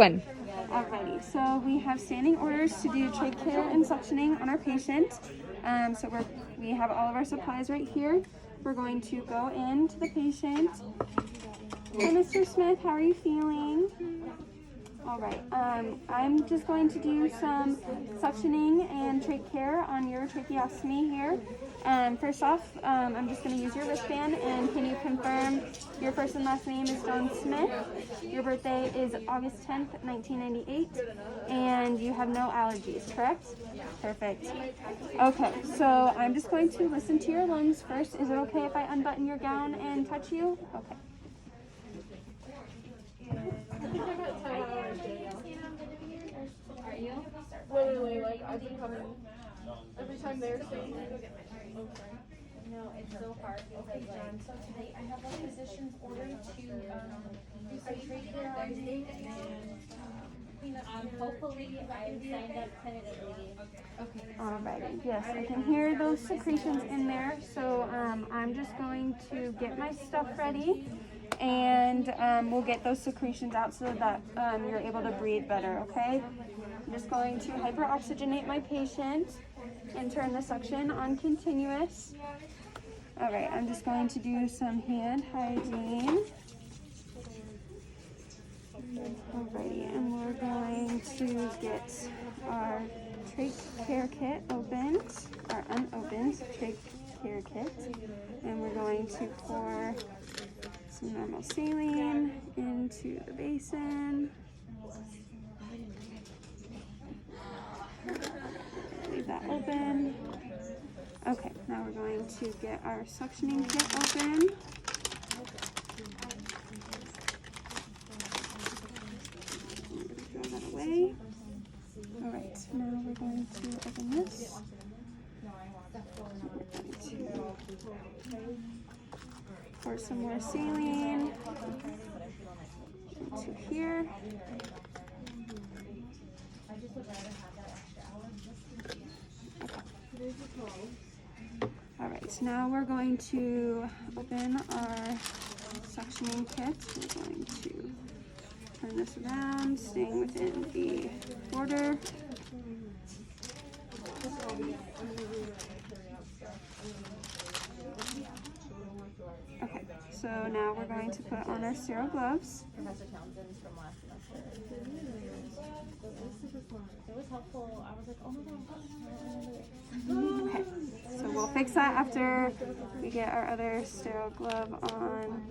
One. Alrighty, so we have standing orders to do trach care and suctioning on our patient. We have all of our supplies right here. We're going to go into the patient. Hi, Mr. Smith, how are you feeling? All right, I'm just going to do some suctioning and trach care on your tracheostomy here. First off, I'm just going to use your wristband, and can you confirm your first and last name is John Smith, your birthday is August 10th, 1998, and you have no allergies, correct? Perfect. Okay, so I'm just going to listen to your lungs first. Is it okay if I unbutton your gown and touch you? Okay. Are you? Literally, like, I've been coming every time they're saying no, it's so hard. Okay, John, so today I have a physician's order to do some trach care on you and hopefully I signed up tentatively. Okay. Alrighty, yes, I can hear those secretions in there, so I'm just going to get my stuff ready, and we'll get those secretions out so that you're able to breathe better, okay? I'm just going to hyperoxygenate my patient and turn the suction on continuous. Alright, I'm just going to do some hand hygiene. Alrighty, and we're going to get our trach care kit opened, our unopened trach care kit, and we're going to pour some normal saline into the basin. Leave that open. Okay, now we're going to get our suctioning kit open. Throw that away. Alright, now we're going to open this. We're going to pour some more saline into here. Alright, so now we're going to open our suctioning kit. We're going to turn this around, staying within the border. Okay, so now we're going to put on our sterile gloves. Professor Townsend's from last semester. It was helpful. I was like, oh my god. Okay, so we'll fix that after we get our other sterile glove on.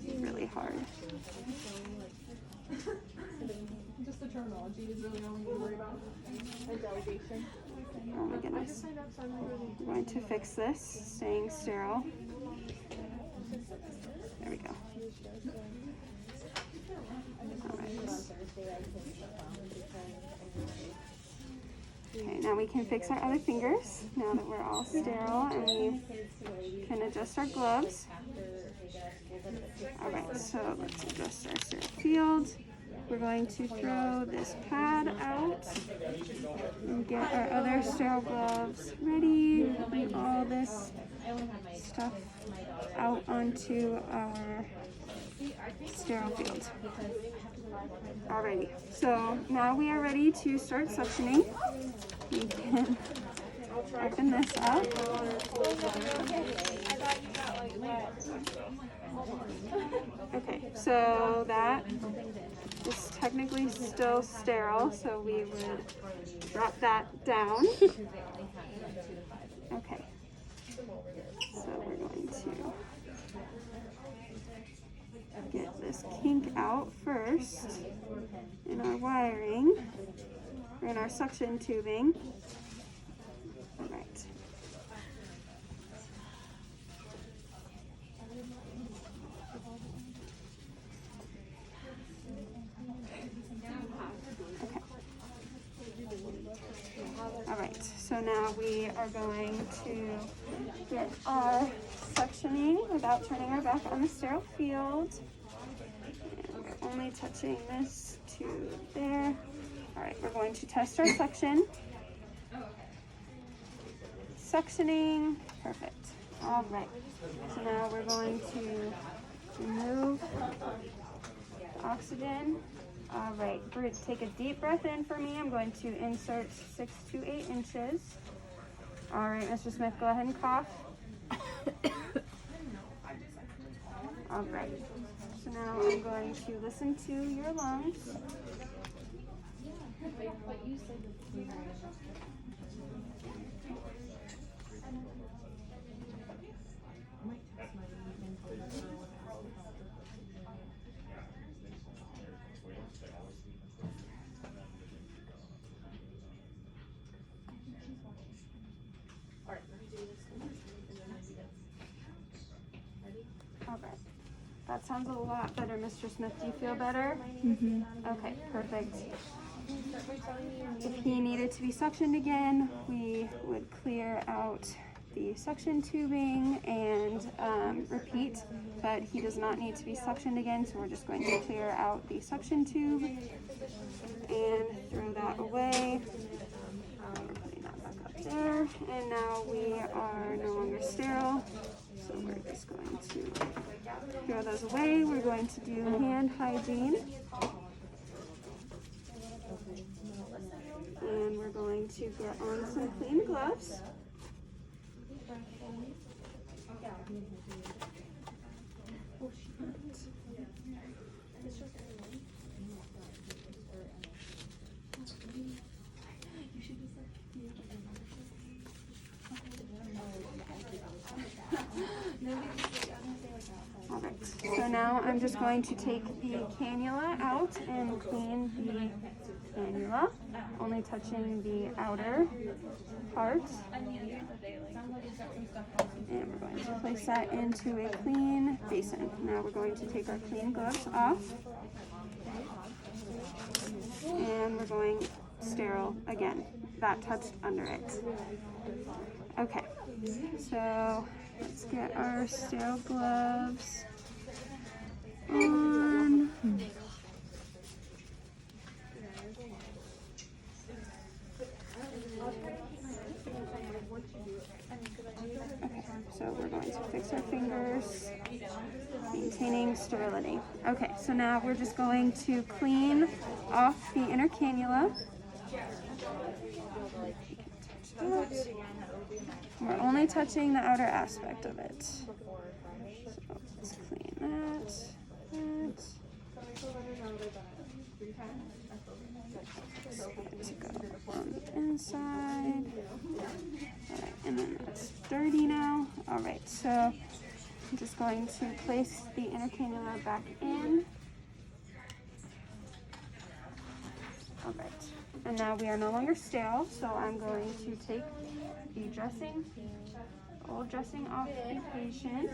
It's really hard. Just the terminology is really all we need to worry about. And delegation. Oh my goodness. I'm going to fix this, staying sterile. There we go. Alright. Okay, now we can fix our other fingers now that we're all sterile, and we can adjust our gloves. Alright, so let's adjust our sterile field. We're going to throw this pad out and get our other sterile gloves ready. Bring all this stuff out onto our sterile field. Alrighty, so now we are ready to start suctioning. We can open this up. Okay, so that is technically still sterile, so we would drop that down. Okay, so we're going to get this kink out first in our wiring, or in our suction tubing. All right. Okay. All right, so now we are going to get our suctioning without turning our back on the sterile field. And we're only touching this to there. All right, we're going to test our suction. Suctioning, perfect. All right, so now we're going to remove oxygen. All right, take a deep breath in for me. I'm going to insert 6 to 8 inches. All right, Mr. Smith, go ahead and cough. All right, so now I'm going to listen to your lungs. All right. That sounds a lot better, Mr. Smith. Do you feel better? Mm-hmm. Okay, perfect. If he needed to be suctioned again, we would clear out the suction tubing and repeat, but he does not need to be suctioned again, so we're just going to clear out the suction tube and throw that away. We're putting that back up there, and now we are no longer sterile, so we're just going to throw those away. We're going to do hand hygiene. And we're going to get on some clean gloves. Alright, so now I'm just going to take the cannula out and clean the cannula, only touching the outer part. And we're going to place that into a clean basin. Now we're going to take our clean gloves off. And we're going sterile again. That touched under it. Okay, so let's get our sterile gloves on. Okay, so we're going to fix our fingers, maintaining sterility. Okay, so now we're just going to clean off the inner cannula. We're only touching the outer aspect of it. So let's clean that. It's good to go on the inside. Alright, and then that's dirty now. Alright, so I'm just going to place the inner cannula back in. Alright, and now we are no longer sterile, so I'm going to take the old dressing off the patient,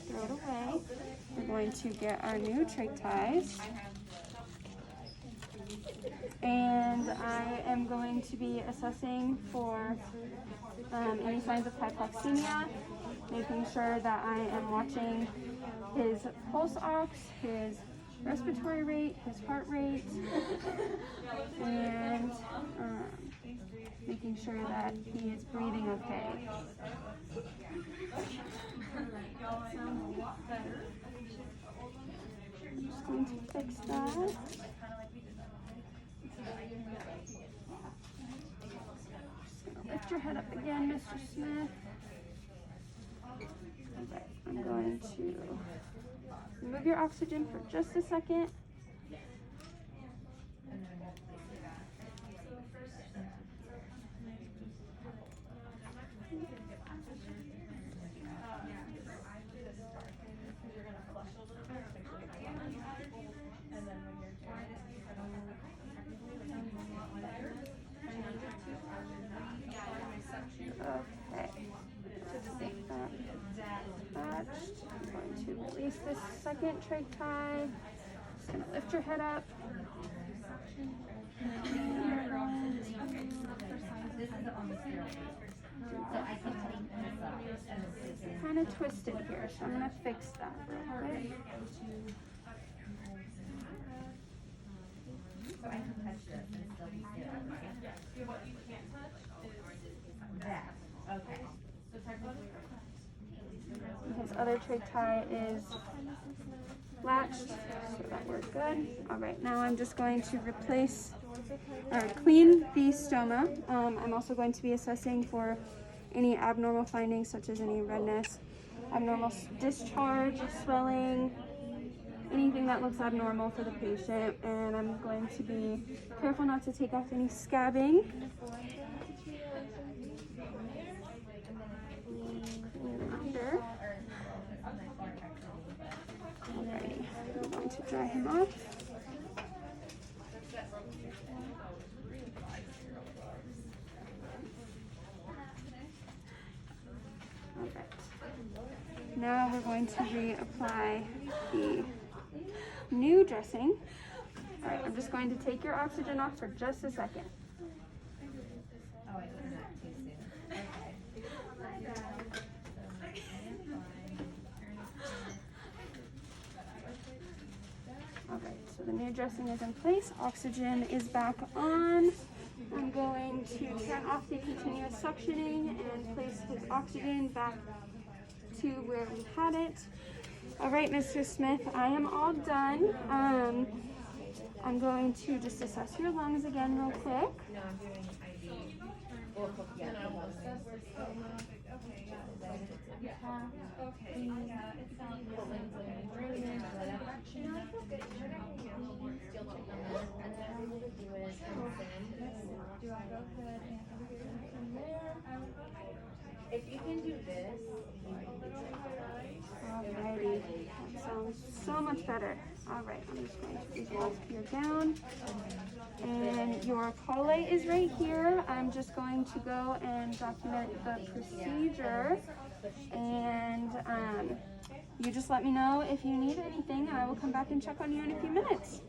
throw it away. We're going to get our new trach ties. And I am going to be assessing for any signs of hypoxemia, making sure that I am watching his pulse ox, his respiratory rate, his heart rate, and making sure that he is breathing okay. I'm just going to fix that. Lift your head up again, Mr. Smith. Okay, I'm going to remove your oxygen for just a second. Okay, just get that attached. I'm going to release this second trach tie. Just going to lift your head up. Kind of twisted here, so I'm going to fix that real quick. So I can touch this and still be sterile. What you can't touch is that. Okay. So His other trach tie is latched, so that we're good. All right, now I'm just going to clean the stoma. I'm also going to be assessing for any abnormal findings such as any redness, abnormal discharge, swelling, anything that looks abnormal for the patient. And I'm going to be careful not to take off any scabbing. Under. Alrighty, I'm going to dry him off. Alright. Now we're going to reapply the new dressing. Alright, I'm just going to take your oxygen off for just a second. Oh, it was not too soon. Okay, so the new dressing is in place. Oxygen is back on. I'm going to turn off the continuous suctioning and place his oxygen back to where we had it. All right, Mr. Smith, I am all done. I'm going to just assess your lungs again real quick. No, I'm doing IV. Well, yeah. If you can do this, Alrighty, that sounds so much better. Alright, I'm just going to resolve here down. And your caller is right here. I'm just going to go and document the procedure. And you just let me know if you need anything, and I will come back and check on you in a few minutes.